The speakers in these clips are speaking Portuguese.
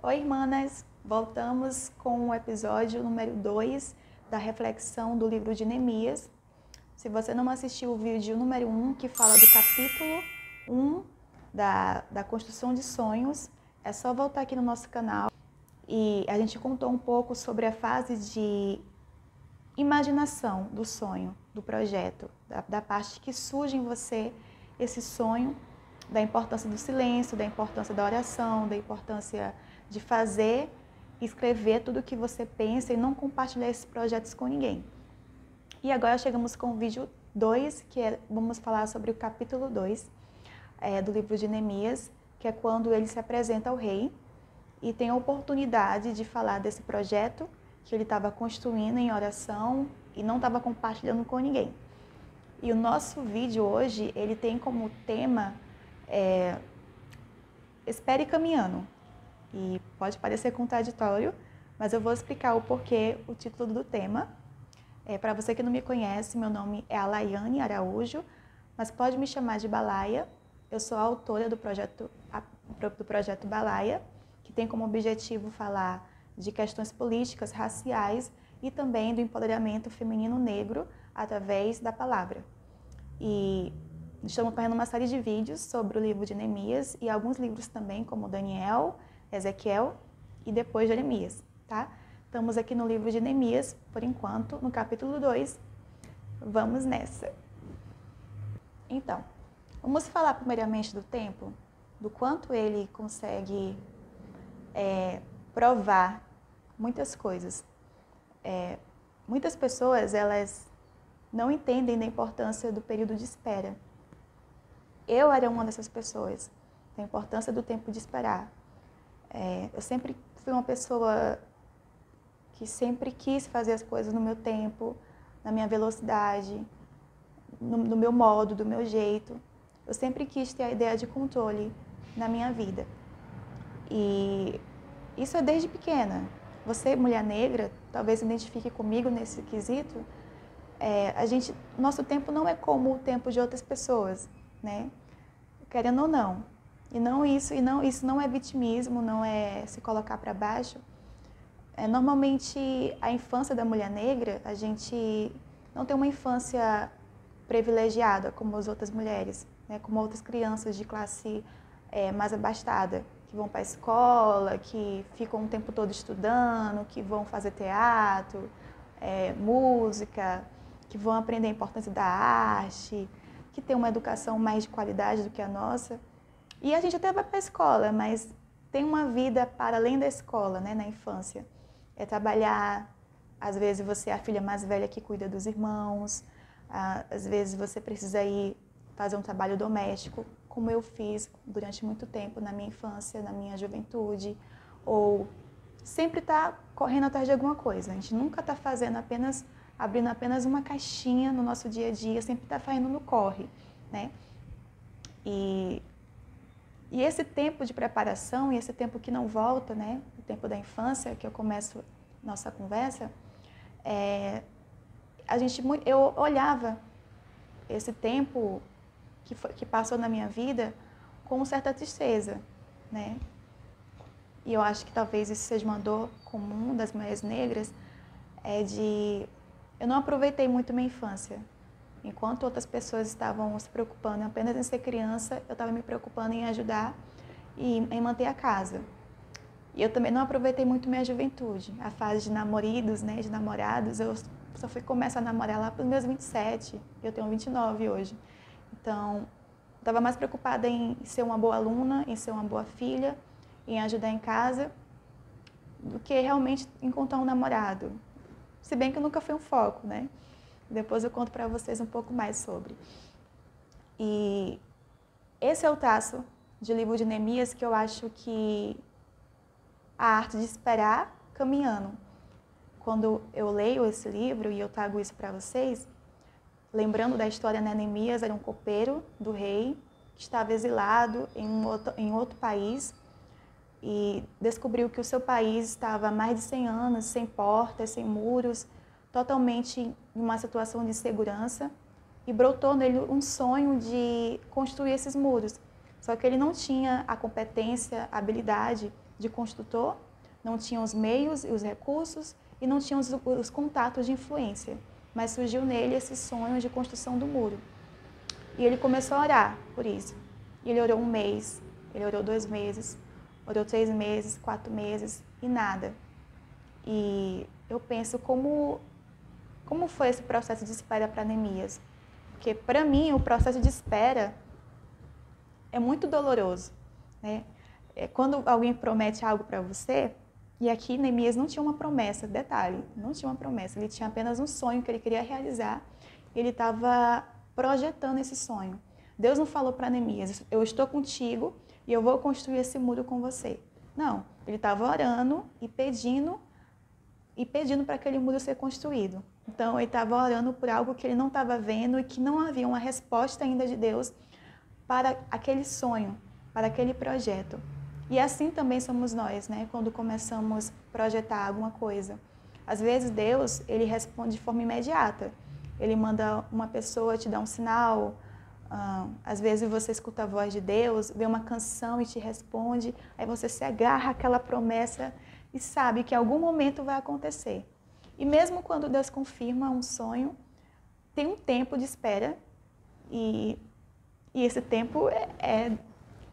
Oi, irmãs! Voltamos com o episódio número 2 da reflexão do livro de Neemias. Se você não assistiu o vídeo número 1, que fala do capítulo 1 da construção de sonhos, é só voltar aqui no nosso canal. E a gente contou um pouco sobre a fase de imaginação do sonho, do projeto, da parte que surge em você esse sonho, da importância do silêncio, da importância da oração, da importância de fazer, escrever tudo o que você pensa e não compartilhar esses projetos com ninguém. E agora chegamos com o vídeo 2, vamos falar sobre o capítulo 2 do livro de Neemias, que é quando ele se apresenta ao rei e tem a oportunidade de falar desse projeto que ele estava construindo em oração e não estava compartilhando com ninguém. E o nosso vídeo hoje, ele tem como tema Espere caminhando. E pode parecer contraditório, mas eu vou explicar o porquê, o título do tema. Para você que não me conhece, meu nome é Alaiane Araújo, mas pode me chamar de Balaia. Eu sou a autora do projeto Balaia, que tem como objetivo falar de questões políticas, raciais e também do empoderamento feminino negro através da palavra. E estamos fazendo uma série de vídeos sobre o livro de Neemias e alguns livros também, como Daniel, Ezequiel e depois Jeremias, tá? Estamos aqui no livro de Neemias, por enquanto, no capítulo 2. Vamos nessa. Então, vamos falar primeiramente do tempo, do quanto ele consegue provar muitas coisas. Muitas pessoas, elas não entendem da importância do período de espera. Eu era uma dessas pessoas, da importância do tempo de esperar. Eu sempre fui uma pessoa que sempre quis fazer as coisas no meu tempo, na minha velocidade, no meu modo, do meu jeito. Eu sempre quis ter a ideia de controle na minha vida. E isso é desde pequena. Você, mulher negra, talvez se identifique comigo nesse quesito. Nosso tempo não é como o tempo de outras pessoas, né? Querendo ou não. Isso não é vitimismo, não é se colocar para baixo. Normalmente, a infância da mulher negra, a gente não tem uma infância privilegiada como as outras mulheres, né? Como outras crianças de classe mais abastada, que vão para a escola, que ficam o tempo todo estudando, que vão fazer teatro, música, que vão aprender a importância da arte, que tem uma educação mais de qualidade do que a nossa. E a gente até vai para a escola, mas tem uma vida para além da escola, né, na infância. É trabalhar, às vezes você é a filha mais velha que cuida dos irmãos, às vezes você precisa ir fazer um trabalho doméstico, como eu fiz durante muito tempo na minha infância, na minha juventude, ou sempre está correndo atrás de alguma coisa. A gente nunca está abrindo apenas uma caixinha no nosso dia a dia, sempre está fazendo no corre, né? E esse tempo de preparação, e esse tempo que não volta, né? O tempo da infância, que eu começo nossa conversa, eu olhava esse tempo que passou na minha vida com certa tristeza, né? E eu acho que talvez isso seja uma dor comum das mulheres negras, eu não aproveitei muito minha infância. Enquanto outras pessoas estavam se preocupando apenas em ser criança, eu estava me preocupando em ajudar e em manter a casa. E eu também não aproveitei muito minha juventude. A fase de namoridos, né, de namorados, eu só fui começar a namorar lá para os meus 27, eu tenho 29 hoje. Então, eu estava mais preocupada em ser uma boa aluna, em ser uma boa filha, em ajudar em casa, do que realmente encontrar um namorado. Se bem que nunca foi um foco, né? Depois eu conto para vocês um pouco mais sobre. E esse é o traço de livro de Neemias que eu acho que a arte de esperar caminhando. Quando eu leio esse livro e eu trago isso para vocês, lembrando da história, né, Neemias era um copeiro do rei que estava exilado em outro país e descobriu que o seu país estava há mais de 100 anos sem portas, sem muros, totalmente em uma situação de insegurança, e brotou nele um sonho de construir esses muros. Só que ele não tinha a competência, a habilidade de construtor, não tinha os meios e os recursos e não tinha os contatos de influência. Mas surgiu nele esse sonho de construção do muro. E ele começou a orar por isso. E ele orou 1 mês, ele orou 2 meses, orou 3 meses, 4 meses e nada. E eu penso como foi esse processo de espera para Neemias. Porque para mim o processo de espera é muito doloroso, né? Quando alguém promete algo para você, e aqui Neemias não tinha uma promessa, detalhe, não tinha uma promessa, ele tinha apenas um sonho que ele queria realizar, e ele estava projetando esse sonho. Deus não falou para Neemias, eu estou contigo e eu vou construir esse muro com você. Não, ele estava orando e pedindo para aquele muro ser construído. Então, ele estava orando por algo que ele não estava vendo e que não havia uma resposta ainda de Deus para aquele sonho, para aquele projeto. E assim também somos nós, né? Quando começamos a projetar alguma coisa. Às vezes Deus, ele responde de forma imediata. Ele manda uma pessoa te dar um sinal. Às vezes você escuta a voz de Deus, vê uma canção e te responde. Aí você se agarra àquela promessa e sabe que em algum momento vai acontecer. E mesmo quando Deus confirma um sonho, tem um tempo de espera e esse tempo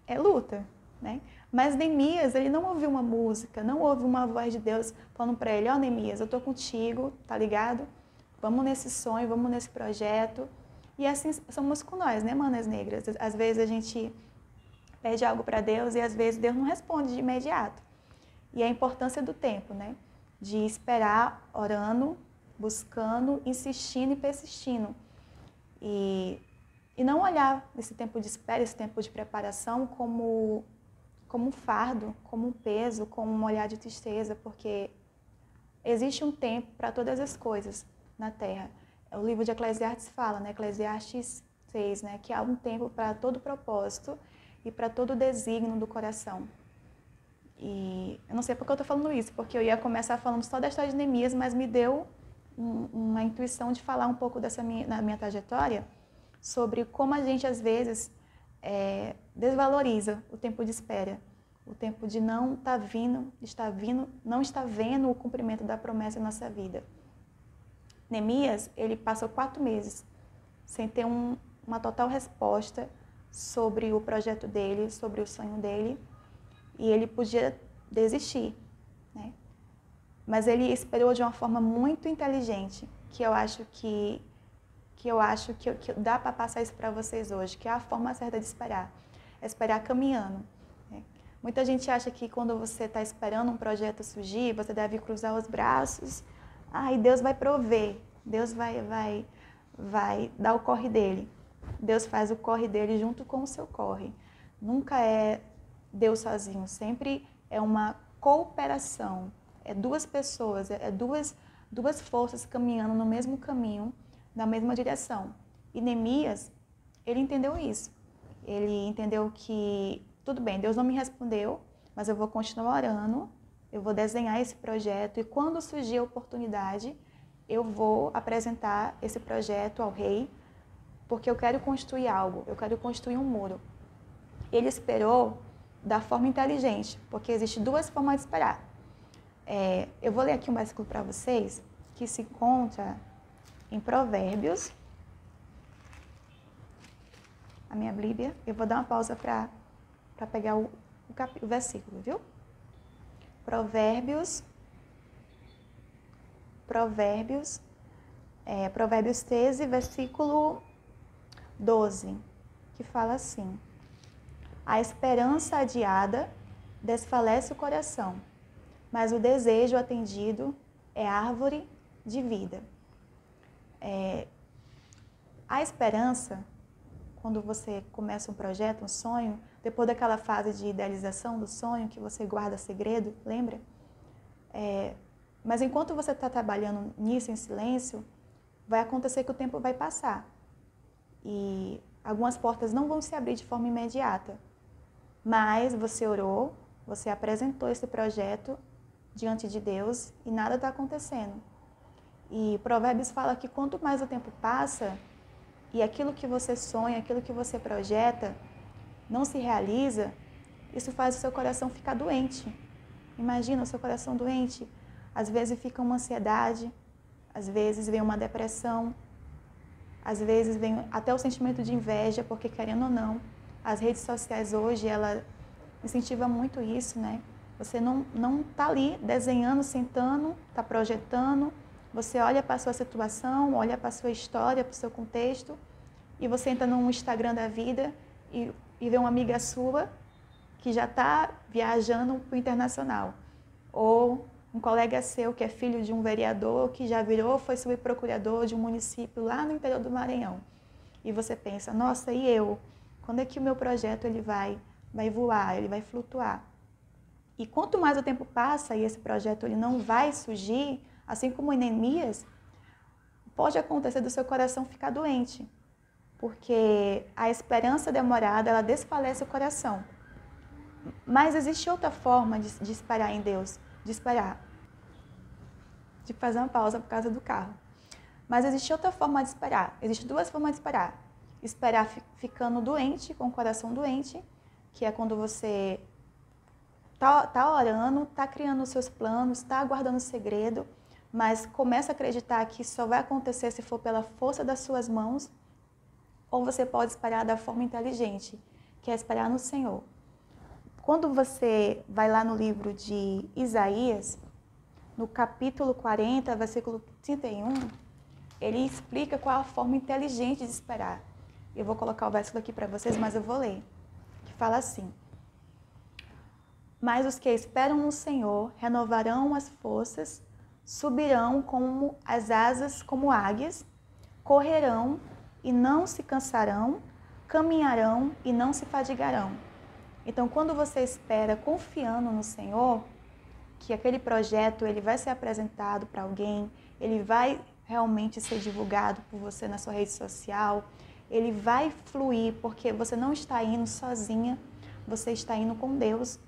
é luta, né? Mas Neemias, ele não ouviu uma música, não ouve uma voz de Deus falando para ele, Neemias, eu estou contigo, tá ligado? Vamos nesse sonho, vamos nesse projeto. E assim somos com nós, né, manas negras? Às vezes a gente pede algo para Deus e às vezes Deus não responde de imediato. E a importância do tempo, né? De esperar, orando, buscando, insistindo e persistindo. E não olhar esse tempo de espera, esse tempo de preparação como um fardo, como um peso, como um olhar de tristeza, porque existe um tempo para todas as coisas na Terra. O livro de Eclesiastes fala, né? Eclesiastes 6, né? Que há um tempo para todo propósito e para todo desígnio do coração. E eu não sei por que eu estou falando isso, porque eu ia começar falando só da história de Neemias, mas me deu uma intuição de falar um pouco na minha trajetória, sobre como a gente, às vezes, desvaloriza o tempo de espera, o tempo de não não estar vendo o cumprimento da promessa na nossa vida. Neemias, ele passou 4 meses sem ter uma total resposta sobre o projeto dele, sobre o sonho dele, e ele podia desistir, né? Mas ele esperou de uma forma muito inteligente, que eu acho que dá para passar isso para vocês hoje, que é a forma certa de esperar. É esperar caminhando, né? Muita gente acha que quando você está esperando um projeto surgir, você deve cruzar os braços, e Deus vai prover, Deus vai dar o corre dele. Deus faz o corre dele junto com o seu corre. Nunca é Deus sozinho, sempre é uma cooperação, é 2 pessoas, é duas forças caminhando no mesmo caminho, na mesma direção. E Neemias, ele entendeu isso. Ele entendeu que, tudo bem, Deus não me respondeu, mas eu vou continuar orando, eu vou desenhar esse projeto e quando surgir a oportunidade, eu vou apresentar esse projeto ao rei, porque eu quero construir algo, eu quero construir um muro. Ele esperou da forma inteligente, porque existem 2 formas de esperar. Eu vou ler aqui um versículo para vocês, que se encontra em Provérbios, a minha Bíblia. Eu vou dar uma pausa para pegar o versículo, viu? Provérbios 13, versículo 12, que fala assim: a esperança adiada desfalece o coração, mas o desejo atendido é árvore de vida. A esperança, quando você começa um projeto, um sonho, depois daquela fase de idealização do sonho, que você guarda segredo, lembra? Mas enquanto você está trabalhando nisso em silêncio, vai acontecer que o tempo vai passar. E algumas portas não vão se abrir de forma imediata. Mas você orou, você apresentou esse projeto diante de Deus e nada está acontecendo. E Provérbios fala que quanto mais o tempo passa e aquilo que você sonha, aquilo que você projeta não se realiza, isso faz o seu coração ficar doente. Imagina o seu coração doente. Às vezes fica uma ansiedade, às vezes vem uma depressão, às vezes vem até o sentimento de inveja, porque querendo ou não, as redes sociais hoje, ela incentiva muito isso, né? Você não tá ali desenhando, sentando, tá projetando, você olha para a sua situação, olha para a sua história, para o seu contexto, e você entra no Instagram da vida e vê uma amiga sua que já está viajando para o internacional. Ou um colega seu que é filho de um vereador que já foi subprocurador de um município lá no interior do Maranhão. E você pensa, nossa, e eu? Quando é que o meu projeto ele vai voar, ele vai flutuar? E quanto mais o tempo passa e esse projeto ele não vai surgir, assim como em Neemias, pode acontecer do seu coração ficar doente. Porque a esperança demorada, ela desfalece o coração. Mas existe outra forma de esperar em Deus, de esperar. De fazer uma pausa por causa do carro. Mas existe outra forma de esperar. Existem duas formas de esperar. Esperar ficando doente, com o coração doente, que é quando você tá orando, tá criando os seus planos, tá guardando o segredo, mas começa a acreditar que só vai acontecer se for pela força das suas mãos, ou você pode esperar da forma inteligente, que é esperar no Senhor. Quando você vai lá no livro de Isaías, no capítulo 40, versículo 31, ele explica qual a forma inteligente de esperar. Eu vou colocar o versículo aqui para vocês, mas eu vou ler, que fala assim: mas os que esperam no Senhor renovarão as forças, subirão como as asas como águias, correrão e não se cansarão, caminharão e não se fadigarão. Então, quando você espera confiando no Senhor, que aquele projeto ele vai ser apresentado para alguém, ele vai realmente ser divulgado por você na sua rede social, ele vai fluir porque você não está indo sozinha, você está indo com Deus.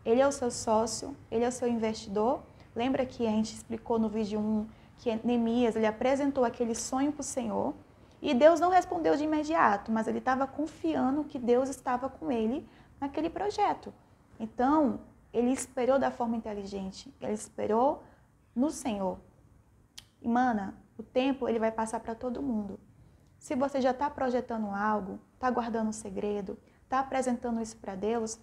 Ele é o seu sócio, ele é o seu investidor. Lembra que a gente explicou no vídeo 1 que Neemias ele apresentou aquele sonho para o Senhor e Deus não respondeu de imediato, mas ele estava confiando que Deus estava com ele naquele projeto. Então, ele esperou da forma inteligente, ele esperou no Senhor. E, mana, o tempo ele vai passar para todo mundo. Se você já está projetando algo, está guardando um segredo, está apresentando isso para Deus,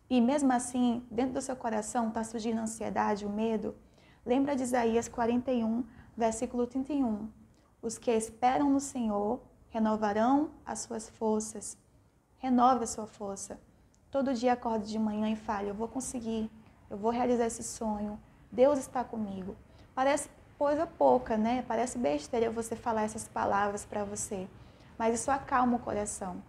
e mesmo assim, dentro do seu coração está surgindo a ansiedade, o medo, lembra de Isaías 41, versículo 31. Os que esperam no Senhor renovarão as suas forças. Renove a sua força. Todo dia acorde de manhã e fale, eu vou conseguir, eu vou realizar esse sonho, Deus está comigo. Parece coisa pouca, né? Parece besteira você falar essas palavras para você, mas isso acalma o coração.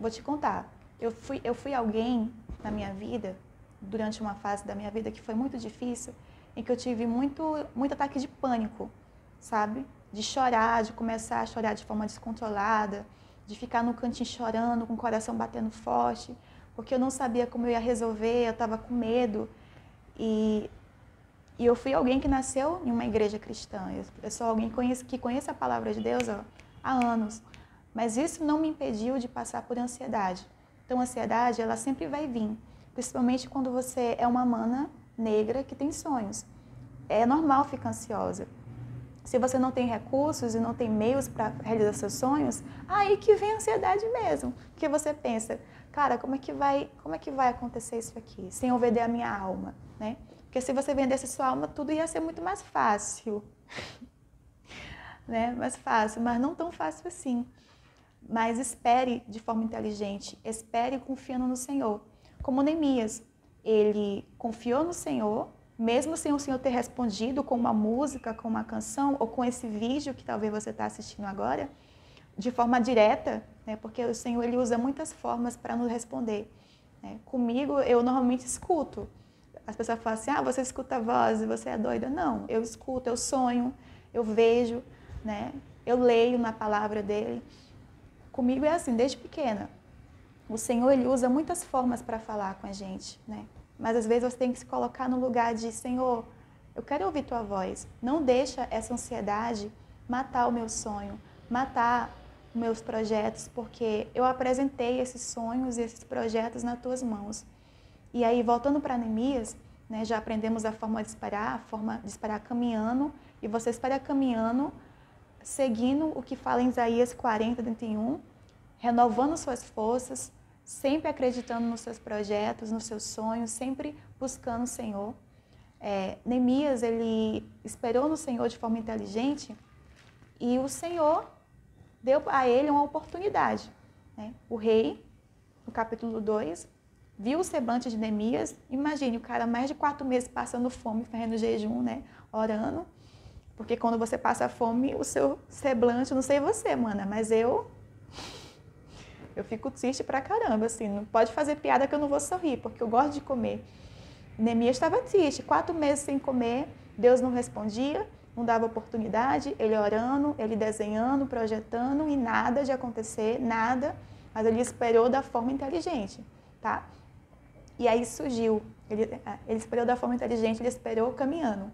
Vou te contar, eu fui alguém na minha vida, durante uma fase da minha vida que foi muito difícil, em que eu tive muito ataque de pânico, sabe? De chorar, de começar a chorar de forma descontrolada, de ficar no cantinho chorando, com o coração batendo forte, porque eu não sabia como eu ia resolver, eu estava com medo. E eu fui alguém que nasceu em uma igreja cristã. Eu sou alguém que conhece a palavra de Deus há anos. Mas isso não me impediu de passar por ansiedade. Então, a ansiedade, ela sempre vai vir. Principalmente quando você é uma mana negra que tem sonhos. É normal ficar ansiosa. Se você não tem recursos e não tem meios para realizar seus sonhos, aí que vem a ansiedade mesmo. Porque você pensa, cara, como é que vai acontecer isso aqui? Sem eu vender a minha alma, né? Porque se você vendesse sua alma, tudo ia ser muito mais fácil. Né? Mais fácil, mas não tão fácil assim. Mas espere de forma inteligente, espere confiando no Senhor. Como Neemias, ele confiou no Senhor, mesmo sem o Senhor ter respondido com uma música, com uma canção, ou com esse vídeo que talvez você está assistindo agora, de forma direta, né? Porque o Senhor ele usa muitas formas para nos responder. Né? Comigo, eu normalmente escuto. As pessoas falam assim, você escuta a voz e você é doida. Não, eu escuto, eu sonho, eu vejo, né? Eu leio na palavra dele. Comigo é assim, desde pequena. O Senhor, ele usa muitas formas para falar com a gente, né? Mas às vezes você tem que se colocar no lugar de, Senhor, eu quero ouvir tua voz. Não deixa essa ansiedade matar o meu sonho, matar os meus projetos, porque eu apresentei esses sonhos e esses projetos nas tuas mãos. E aí, voltando para Neemias, né? Já aprendemos a forma de esperar caminhando, e você espera caminhando, seguindo o que fala em Isaías 40:31, renovando suas forças, sempre acreditando nos seus projetos, nos seus sonhos, sempre buscando o Senhor. Neemias, ele esperou no Senhor de forma inteligente, e o Senhor deu a ele uma oportunidade, né? O rei, no capítulo 2, viu o semblante de Neemias. Imagine, o cara mais de 4 meses passando fome, fazendo jejum, né? Orando. Porque quando você passa fome, o seu semblante, não sei você, mana, mas eu fico triste pra caramba, assim. Não pode fazer piada que eu não vou sorrir, porque eu gosto de comer. Neemias estava triste, 4 meses sem comer, Deus não respondia, não dava oportunidade, ele orando, ele desenhando, projetando, e nada de acontecer, nada, mas ele esperou da forma inteligente, tá? E aí surgiu, ele esperou da forma inteligente, ele esperou caminhando.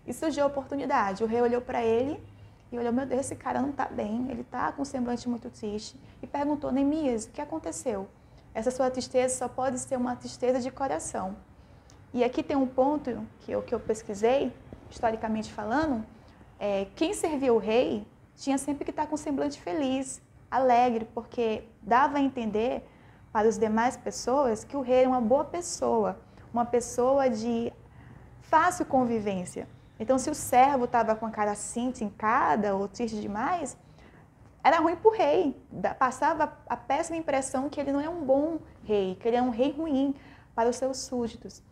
E surgiu a oportunidade. O rei olhou para ele e olhou: meu Deus, esse cara não está bem, ele está com um semblante muito triste. E perguntou: Neemias, o que aconteceu? Essa sua tristeza só pode ser uma tristeza de coração. E aqui tem um ponto que eu pesquisei, historicamente falando, quem servia o rei tinha sempre que estar com um semblante feliz, alegre, porque dava a entender para as demais pessoas que o rei era uma boa pessoa, uma pessoa de fácil convivência. Então, se o servo estava com a cara assim, trincada ou triste demais, era ruim para o rei. Passava a péssima impressão que ele não é um bom rei, que ele é um rei ruim para os seus súditos.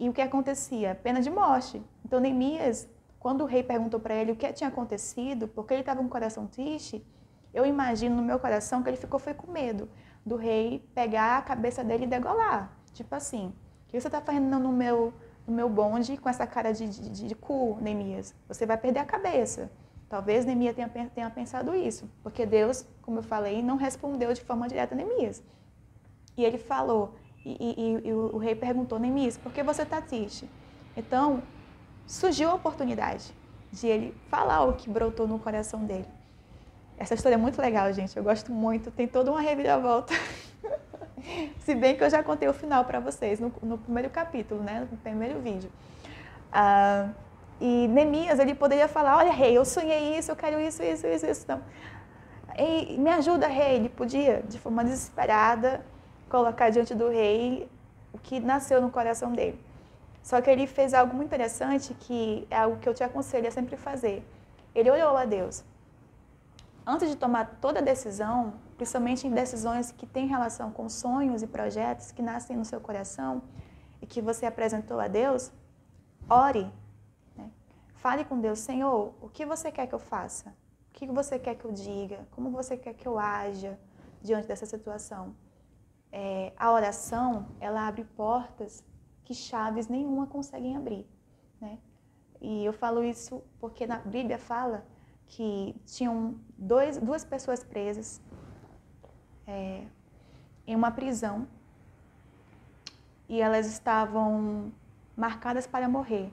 E o que acontecia? Pena de morte. Então, Neemias, quando o rei perguntou para ele o que tinha acontecido, porque ele estava com o coração triste, eu imagino no meu coração que ele foi com medo do rei pegar a cabeça dele e degolar. Tipo assim: o que você está fazendo no meu bonde com essa cara de cu, Neemias? Você vai perder a cabeça. Talvez Neemias tenha pensado isso, porque Deus, como eu falei, não respondeu de forma direta a Neemias. E ele falou, e o rei perguntou: Neemias, por que você está triste? Então, surgiu a oportunidade de ele falar o que brotou no coração dele. Essa história é muito legal, gente, eu gosto muito, tem toda uma reviravolta. Se bem que eu já contei o final para vocês no primeiro capítulo, né? No primeiro vídeo. E Neemias, ele poderia falar: olha, rei, eu sonhei isso, eu quero isso. Não. E me ajuda, rei. Ele podia, de forma desesperada, colocar diante do rei o que nasceu no coração dele. Só que ele fez algo muito interessante, que é algo que eu te aconselho a sempre fazer. Ele orou a Deus. Antes de tomar toda decisão, principalmente em decisões que têm relação com sonhos e projetos que nascem no seu coração e que você apresentou a Deus, ore, né? Fale com Deus: Senhor, o que você quer que eu faça? O que você quer que eu diga? Como você quer que eu haja diante dessa situação? A oração, ela abre portas que chaves nenhuma conseguem abrir, né? E eu falo isso porque na Bíblia fala que tinham duas pessoas presas em uma prisão, e elas estavam marcadas para morrer.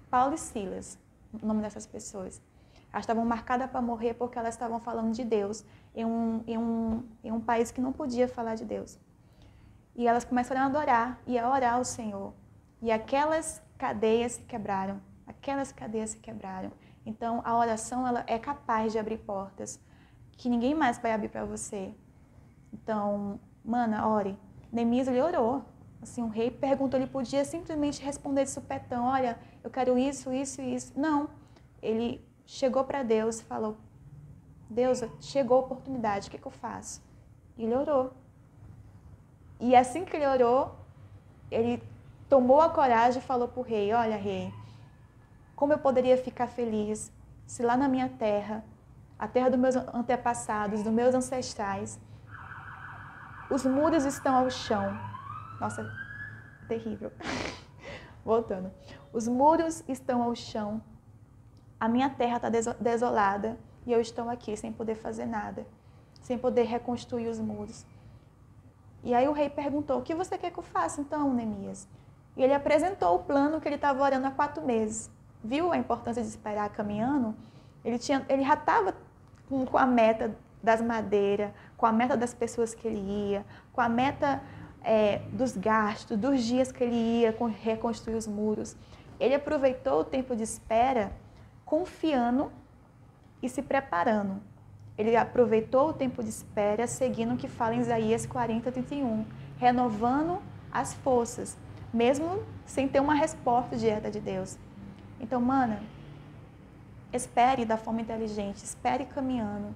Paulo e Silas, o nome dessas pessoas. Elas estavam marcadas para morrer porque elas estavam falando de Deus em um país que não podia falar de Deus. E elas começaram a adorar e a orar ao Senhor. E aquelas cadeias se quebraram. Então, a oração, ela é capaz de abrir portas que ninguém mais vai abrir para você. Então, mana, ore. Neemias, ele orou. Assim, o rei perguntou, ele podia simplesmente responder de supetão: olha, eu quero isso. Não. Ele chegou para Deus e falou: Deus, chegou a oportunidade, o que eu faço? E ele orou. E assim que ele orou, ele tomou a coragem e falou para o rei: olha, rei, como eu poderia ficar feliz se lá na minha terra, a terra dos meus antepassados, dos meus ancestrais, os muros estão ao chão. Nossa, terrível. Voltando. Os muros estão ao chão, a minha terra está desolada e eu estou aqui sem poder fazer nada, sem poder reconstruir os muros. E aí o rei perguntou: o que você quer que eu faça então, Neemias? E ele apresentou o plano que ele estava orando há 4 meses. Viu a importância de esperar caminhando? Ele já estava com a meta das madeiras, com a meta das pessoas que ele ia, com a meta dos gastos, dos dias que ele ia reconstruir os muros. Ele aproveitou o tempo de espera confiando e se preparando. Ele aproveitou o tempo de espera seguindo o que fala em Isaías 40:31, renovando as forças, mesmo sem ter uma resposta direta de Deus. Então, mana, espere da forma inteligente, espere caminhando,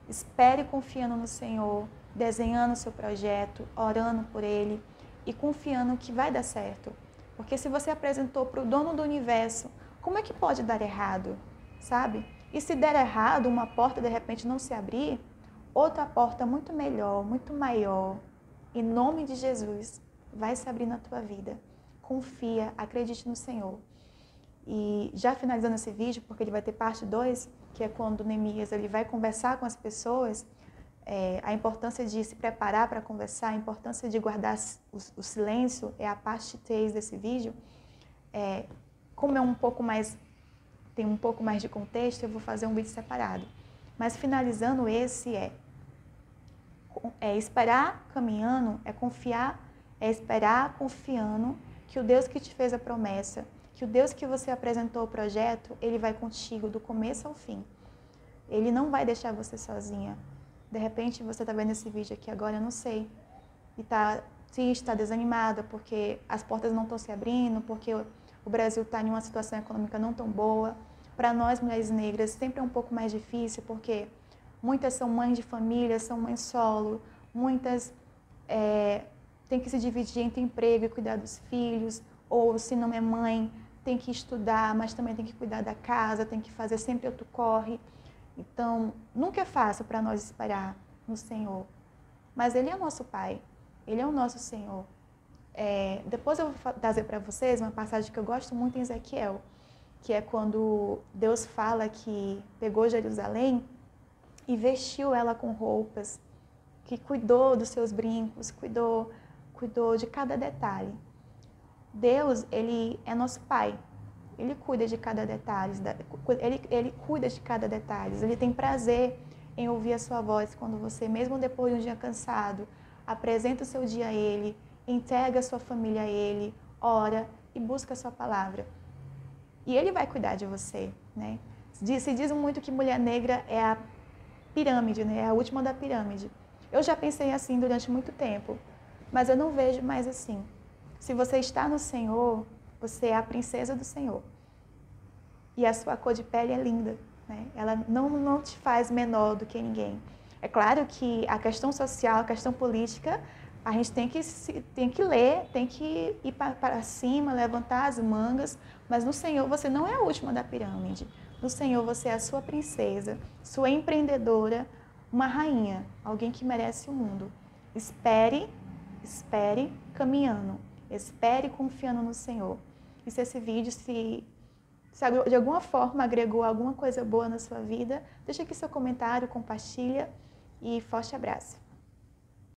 espere confiando no Senhor, desenhando o seu projeto, orando por ele e confiando que vai dar certo. Porque se você apresentou para o dono do universo, como é que pode dar errado, sabe? E se der errado, uma porta de repente não se abrir, outra porta muito melhor, muito maior, em nome de Jesus, vai se abrir na tua vida. Confia, acredite no Senhor. E já finalizando esse vídeo, porque ele vai ter parte 2, que é quando Neemias ele vai conversar com as pessoas, a importância de se preparar para conversar, a importância de guardar o silêncio, é a parte 3 desse vídeo. Como tem um pouco mais de contexto, eu vou fazer um vídeo separado. Mas finalizando esse esperar caminhando, confiar, esperar confiando que o Deus que te fez a promessa, que o Deus que você apresentou o projeto, ele vai contigo do começo ao fim. Ele não vai deixar você sozinha. De repente você está vendo esse vídeo aqui agora, eu não sei, e está triste, está desanimada porque as portas não estão se abrindo, porque o Brasil está em uma situação econômica não tão boa. Para nós, mulheres negras, sempre é um pouco mais difícil, porque muitas são mães de família, são mães solo, muitas têm que se dividir entre emprego e cuidar dos filhos, ou se não é mãe, tem que estudar, mas também tem que cuidar da casa, tem que fazer sempre outro corre. Então, nunca é fácil para nós esperar no Senhor, mas Ele é o nosso Pai, Ele é o nosso Senhor. Depois eu vou trazer para vocês uma passagem que eu gosto muito em Ezequiel, que é quando Deus fala que pegou Jerusalém e vestiu ela com roupas, que cuidou dos seus brincos, cuidou de cada detalhe. Deus, Ele é nosso Pai. Ele cuida de cada detalhe, ele cuida de cada detalhe. Ele tem prazer em ouvir a sua voz quando você, mesmo depois de um dia cansado, apresenta o seu dia a Ele, entrega a sua família a Ele, ora e busca a sua palavra. E Ele vai cuidar de você, né? Se diz muito que mulher negra é a pirâmide, né? É a última da pirâmide. Eu já pensei assim durante muito tempo, mas eu não vejo mais assim. Se você está no Senhor, você é a princesa do Senhor. E a sua cor de pele é linda, né? Ela não te faz menor do que ninguém. É claro que a questão social, a questão política, a gente tem que ler, tem que ir para cima, levantar as mangas, mas no Senhor você não é a última da pirâmide. No Senhor você é a sua princesa, sua empreendedora, uma rainha, alguém que merece o mundo. Espere caminhando, espere confiando no Senhor. E se esse vídeo, se de alguma forma agregou alguma coisa boa na sua vida, deixa aqui seu comentário, compartilha e forte abraço.